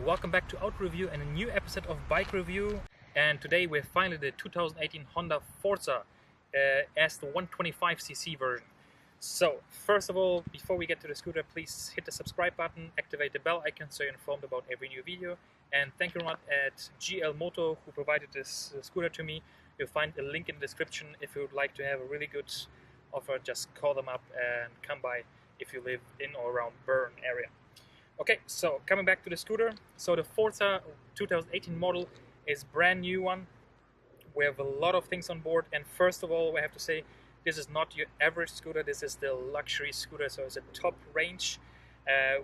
welcome back to AutoReview and a new episode of Bike Review. And today we're finally the 2018 Honda Forza as the 125cc version. So first of all, before we get to the scooter, please hit the subscribe button, activate the bell icon so you're informed about every new video. And thank you very much at GL Moto who provided this scooter to me. You'll find a link in the description if you would like to have a really good offer. Just call them up and come by if you live in or around Bern area. Okay, so coming back to the scooter, so the Forza 2018 model is brand new one. We have a lot of things on board, and first of all, we have to say this is not your average scooter. This is the luxury scooter, so it's a top range,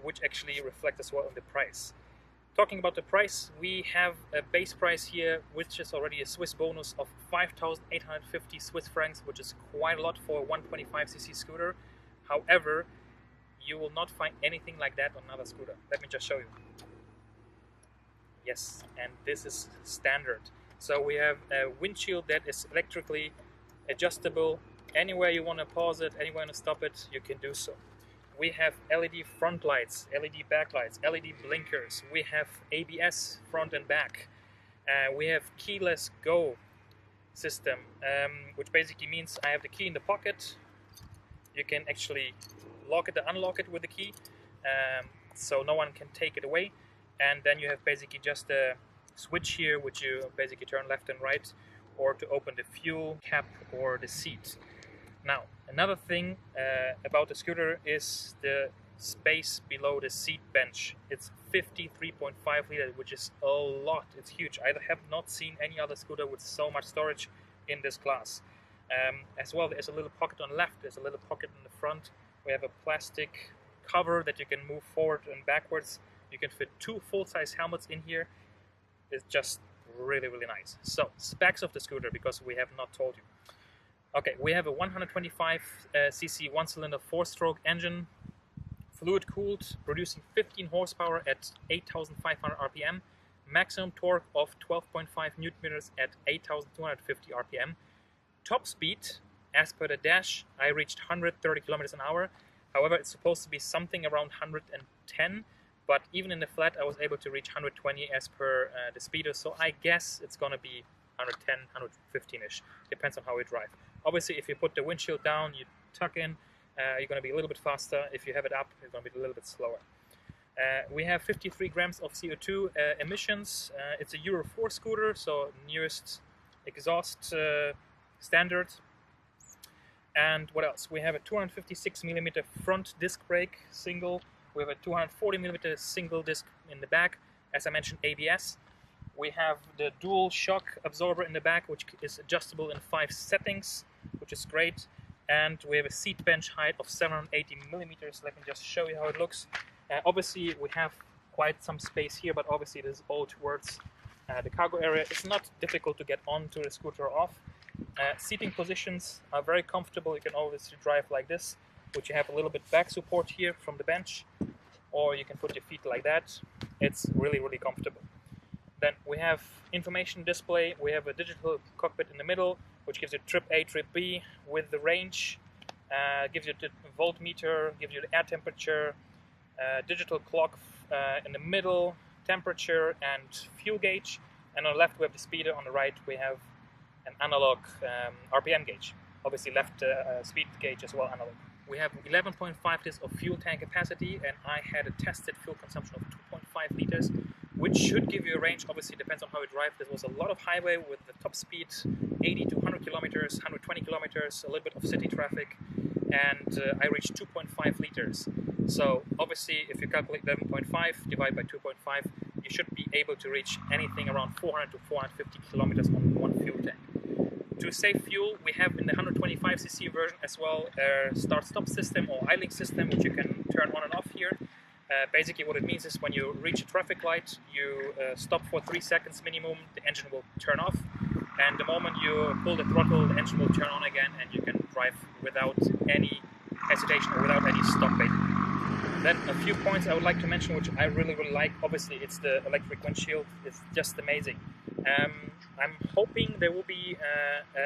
which actually reflects as well on the price. Talking about the price, we have a base price here, which is already a Swiss bonus of 5,850 Swiss francs, which is quite a lot for a 125cc scooter. However, you will not find anything like that on another scooter. Let me just show you. Yes, and this is standard. So we have a windshield that is electrically adjustable. Anywhere you want to pause it, anywhere you want to stop it, you can do so. We have LED front lights, LED back lights, LED blinkers. We have ABS front and back. We have keyless go system, which basically means I have the key in the pocket. You can actually lock it and unlock it with the key, so no one can take it away. And then you have basically just a switch here, which you basically turn left and right, or to open the fuel cap or the seat. Now, another thing about the scooter is the space below the seat bench. It's 53.5 liters, which is a lot. It's huge. I have not seen any other scooter with so much storage in this class. As well, there's a little pocket on the left, there's a little pocket in the front. We have a plastic cover that you can move forward and backwards. You can fit 2 full-size helmets in here. It's just really, really nice. So, specs of the scooter, because we have not told you. Okay, we have a 125cc one-cylinder 4-stroke engine, fluid-cooled, producing 15 horsepower at 8,500 RPM, maximum torque of 12.5 Nm at 8,250 RPM. Top speed, as per the dash, I reached 130 kilometers an hour. However, it's supposed to be something around 110, but even in the flat, I was able to reach 120 as per the speeder. So I guess it's gonna be 110, 115-ish. Depends on how you drive. Obviously, if you put the windshield down, you tuck in, you're gonna be a little bit faster. If you have it up, you're gonna be a little bit slower. We have 53 grams of CO2 emissions. It's a Euro 4 scooter, so nearest exhaust standard. And what else? We have a 256mm front disc brake, single. We have a 240mm single disc in the back. As I mentioned, ABS. We have the dual shock absorber in the back, which is adjustable in 5 settings, which is great. And we have a seat bench height of 780mm. Let me just show you how it looks. Obviously, we have quite some space here, but obviously it is all towards the cargo area. It's not difficult to get onto the scooter or off. Seating positions are very comfortable. You can always drive like this, which you have a little bit back support here from the bench, or you can put your feet like that. It's really, really comfortable. Then we have information display. We have a digital cockpit in the middle, which gives you trip A, trip B with the range, gives you the voltmeter, gives you the air temperature, digital clock in the middle, temperature and fuel gauge. And on the left we have the speeder, on the right we have an analog RPM gauge. Obviously left speed gauge as well, analog. We have 11.5 liters of fuel tank capacity, and I had a tested fuel consumption of 2.5 liters, which should give you a range. Obviously depends on how you drive. There was a lot of highway with the top speed 80 to 100 kilometers, 120 kilometers, a little bit of city traffic, and I reached 2.5 liters. So obviously if you calculate 11.5 divided by 2.5, you should be able to reach anything around 400 to 450 kilometers on one fuel tank. To save fuel, we have in the 125cc version as well a start-stop system or idling system, which you can turn on and off here. Basically what it means is when you reach a traffic light, you stop for 3 seconds minimum, the engine will turn off, and the moment you pull the throttle, the engine will turn on again, and you can drive without any hesitation or without any stopping. Then a few points I would like to mention, which I really, really like. Obviously it's the electric windshield. It's just amazing. I'm hoping there will be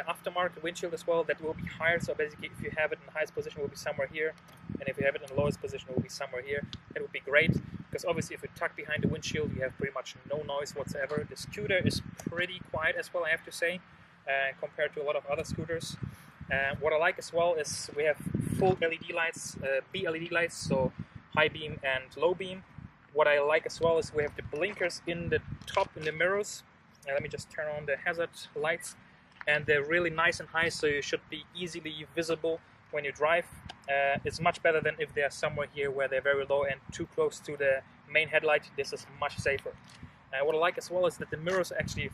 aftermarket windshield as well that will be higher. So basically, if you have it in the highest position, it will be somewhere here, and if you have it in the lowest position, it will be somewhere here. It would be great. because obviously if you tuck behind the windshield, you have pretty much no noise whatsoever. The scooter is pretty quiet as well, I have to say, compared to a lot of other scooters. What I like as well is we have full LED lights, B LED lights, so high beam and low beam. What I like as well is we have the blinkers in the top in the mirrors. Let me just turn on the hazard lights, and they're really nice and high, so you should be easily visible when you drive. It's much better than if they're somewhere here where they're very low and too close to the main headlight. This is much safer. What I like as well is that the mirrors are actually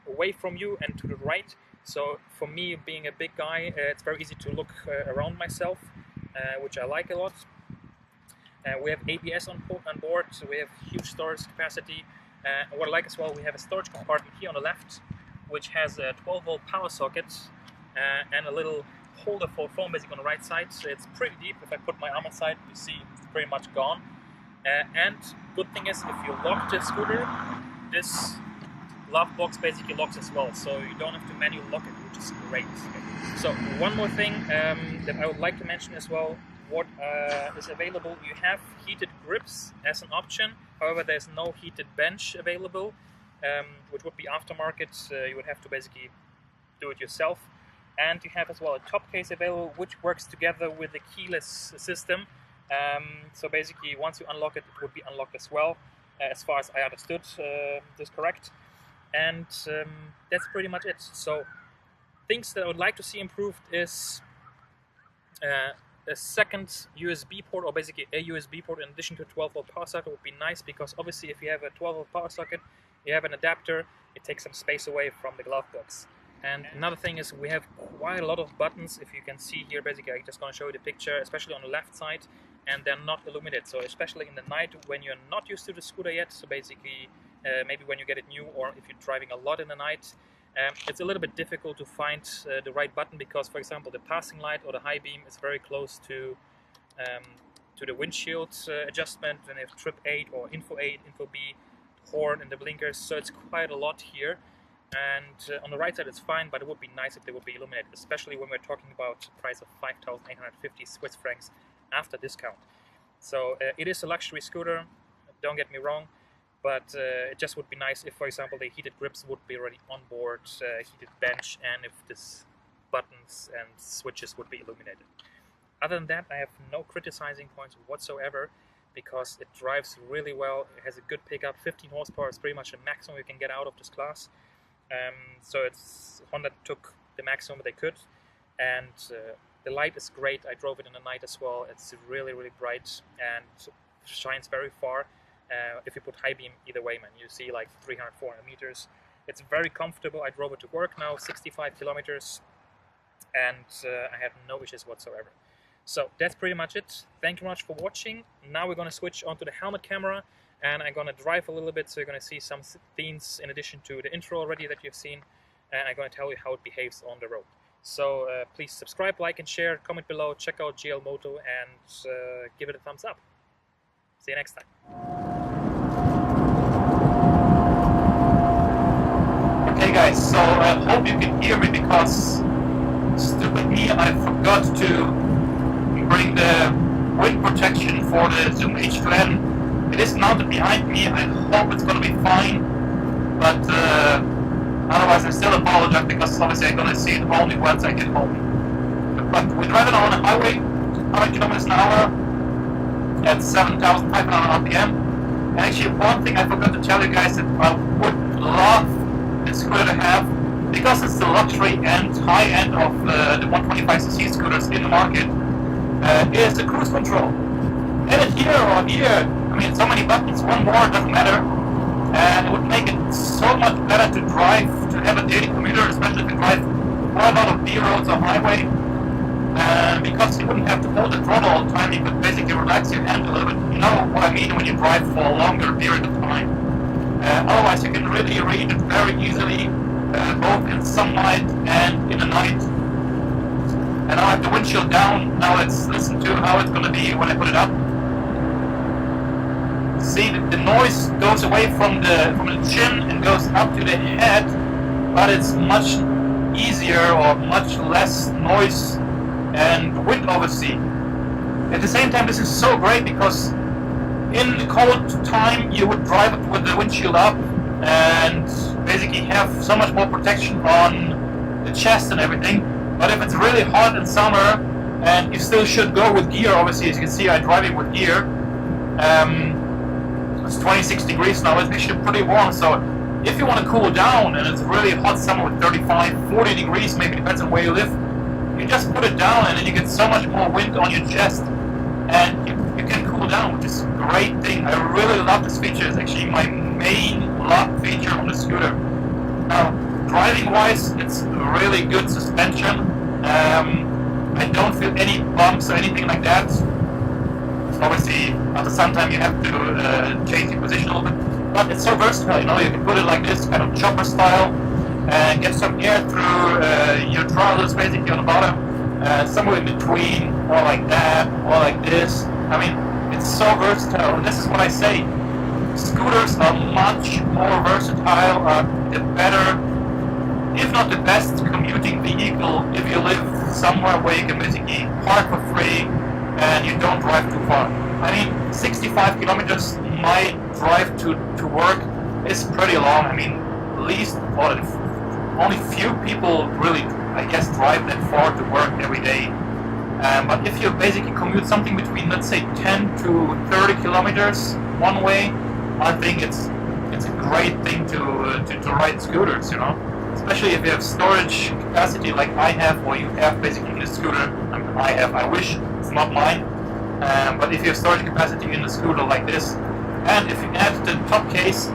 away from you and to the right. So for me, being a big guy, it's very easy to look around myself, which I like a lot. We have ABS on board, so we have huge storage capacity. What I like as well, we have a storage compartment here on the left, which has a 12-volt power socket and a little holder for phone basically on the right side. So it's pretty deep. If I put my arm inside, you see it's pretty much gone. And good thing is, if you lock the scooter, this glove box basically locks as well, so you don't have to manually lock it, which is great. So one more thing that I would like to mention as well, what is available, you have heated grips as an option. However, there's no heated bench available, which would be aftermarket. You would have to basically do it yourself. And you have as well a top case available, which works together with the keyless system. So basically, once you unlock it, it would be unlocked as well, as far as I understood this correct. And that's pretty much it. So things that I would like to see improved is a second USB port, or basically a USB port in addition to a 12-volt power socket would be nice, because obviously if you have a 12-volt power socket, you have an adapter, it takes some space away from the glove box. And another thing is we have quite a lot of buttons. If you can see here, basically I'm just going to show you the picture, especially on the left side, and they're not illuminated. So especially in the night when you're not used to the scooter yet, so basically maybe when you get it new, or if you're driving a lot in the night, it's a little bit difficult to find the right button, because for example the passing light or the high beam is very close to the windshield adjustment, and if trip 8 or info 8, info B, horn and the blinkers, so it's quite a lot here. And on the right side it's fine, but it would be nice if they would be illuminated, especially when we're talking about a price of 5,850 Swiss francs after discount. So it is a luxury scooter, don't get me wrong, but it just would be nice if, for example, the heated grips would be already on board, heated bench, and if this buttons and switches would be illuminated. Other than that, I have no criticizing points whatsoever, because it drives really well. It has a good pickup. 15 horsepower is pretty much the maximum you can get out of this class. So it's Honda took the maximum they could, and the light is great. I drove it in the night as well. It's really, really bright and shines very far. If you put high beam, either way, man, you see like 300, 400 meters. It's very comfortable. I drove it to work now, 65 kilometers, and I had no issues whatsoever. So that's pretty much it. Thank you much for watching. Now we're going to switch onto the helmet camera, and I'm going to drive a little bit, so you're going to see some scenes in addition to the intro already that you've seen, and I'm going to tell you how it behaves on the road. So please subscribe, like and share, comment below, check out GL Moto, and give it a thumbs up. See you next time. Okay guys, so I hope you can hear me, because stupid me, I forgot to bring the wind protection for the Zoom H2N. It is mounted behind me. I hope it's going to be fine, but otherwise I still apologize, because obviously I'm going to see it only once I get home. But we're driving on a highway, 100 kilometers an hour at 7,500 RPM. And actually, one thing I forgot to tell you guys that I would love this scooter to have, because it's the luxury and high end of the 125cc scooters in the market, is the cruise control. Get it here or here. I mean, so many buttons, one more, doesn't matter. And it would make it so much better to drive, to have a daily commuter, especially if you drive quite a lot of B roads or highway. Because you wouldn't have to hold the throttle all the time, you could basically relax your hand a little bit. You know what I mean when you drive for a longer period of time. Otherwise, you can really read it very easily, both in sunlight and in the night. And now I have the windshield down. Now let's listen to how it's going to be when I put it up. See, the noise goes away from the chin and goes up to the head, but it's much easier or much less noise and wind oversee. At the same time, this is so great, because In the cold time, you would drive it with the windshield up and basically have so much more protection on the chest and everything. But if it's really hot in summer, and you still should go with gear, obviously, as you can see, I'm driving with gear. It's 26 degrees now, it's actually pretty warm, so if you want to cool down and it's really hot summer with 35, 40 degrees, maybe depends on where you live, you just put it down and then you get so much more wind on your chest and you can cool down, which is a great thing. I really love this feature. It's actually my main love feature on the scooter. Now, driving wise, it's really good suspension. I don't feel any bumps or anything like that. Obviously, after some time you have to change your position a little bit, but it's so versatile, you know, you can put it like this, kind of chopper style, and get some air through your trousers basically on the bottom, somewhere in between, or like that, or like this. I mean, it's so versatile, and this is what I say. Scooters are much more versatile, are the better, if not the best, commuting vehicle if you live somewhere where you can basically park for free and you don't drive too far. I mean, 65 kilometers, my drive to work is pretty long. I mean, at least only few people really, I guess, drive that far to work every day. But if you basically commute something between, let's say, 10 to 30 kilometers one way, I think it's a great thing to ride scooters, you know. Especially if you have storage capacity like I have, or you have basically in the scooter. I mean, I wish, it's not mine. But if you have storage capacity in the scooter like this, and if you add the top case,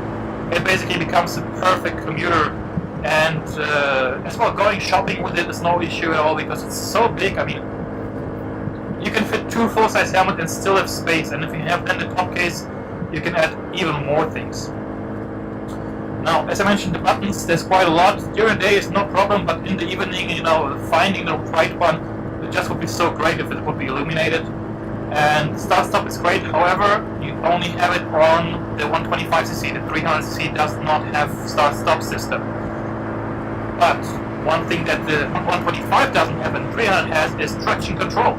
it basically becomes a perfect commuter. And as well, going shopping with it is no issue at all because it's so big. I mean, you can fit 2 full-size helmets and still have space. And if you have then the top case, you can add even more things. Now, as I mentioned, the buttons, there's quite a lot. During the day is no problem, but in the evening, you know, finding the right one, it just would be so great if it would be illuminated. And start-stop is great, however, you only have it on the 125cc, the 300cc does not have start-stop system. But one thing that the 125 doesn't have and 300 has is traction control.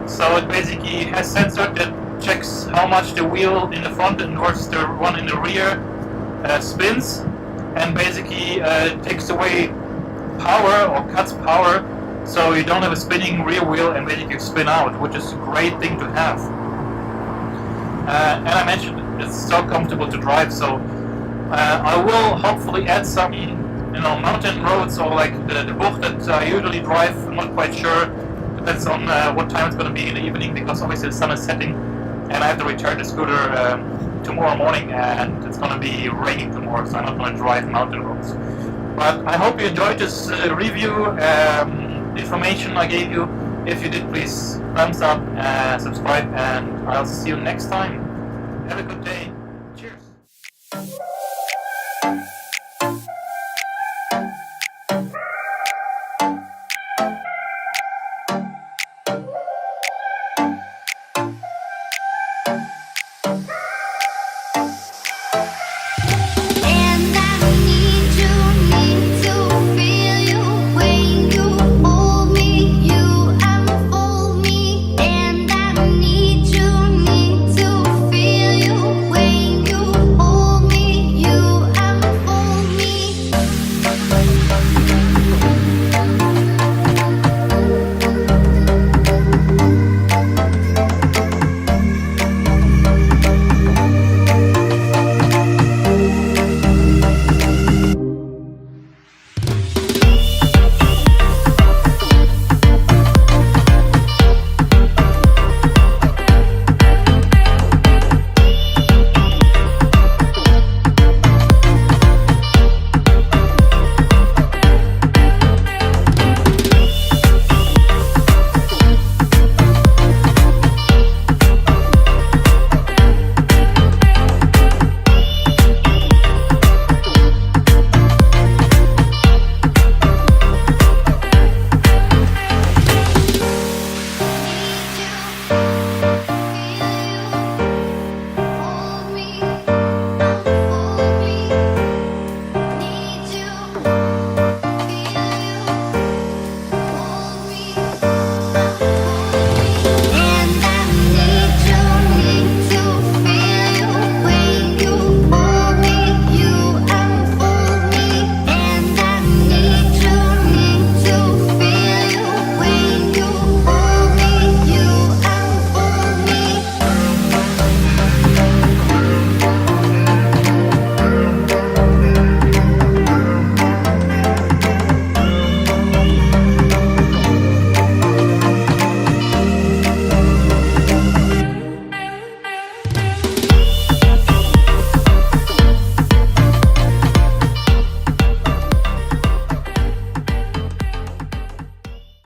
So it basically has sensor that checks how much the wheel in the front and versus the one in the rear spins, and basically takes away power or cuts power, so you don't have a spinning rear wheel and basically spin out, which is a great thing to have. And I mentioned it's so comfortable to drive, so I will hopefully add some, you know, mountain roads or like the book that I usually drive. I'm not quite sure. Depends on what time it's going to be in the evening, because obviously the sun is setting and I have to return the scooter tomorrow morning, and it's going to be raining tomorrow, so I'm not going to drive mountain roads. But I hope you enjoyed this review, information I gave you. If you did, please thumbs up, subscribe, and I'll see you next time. Have a good day.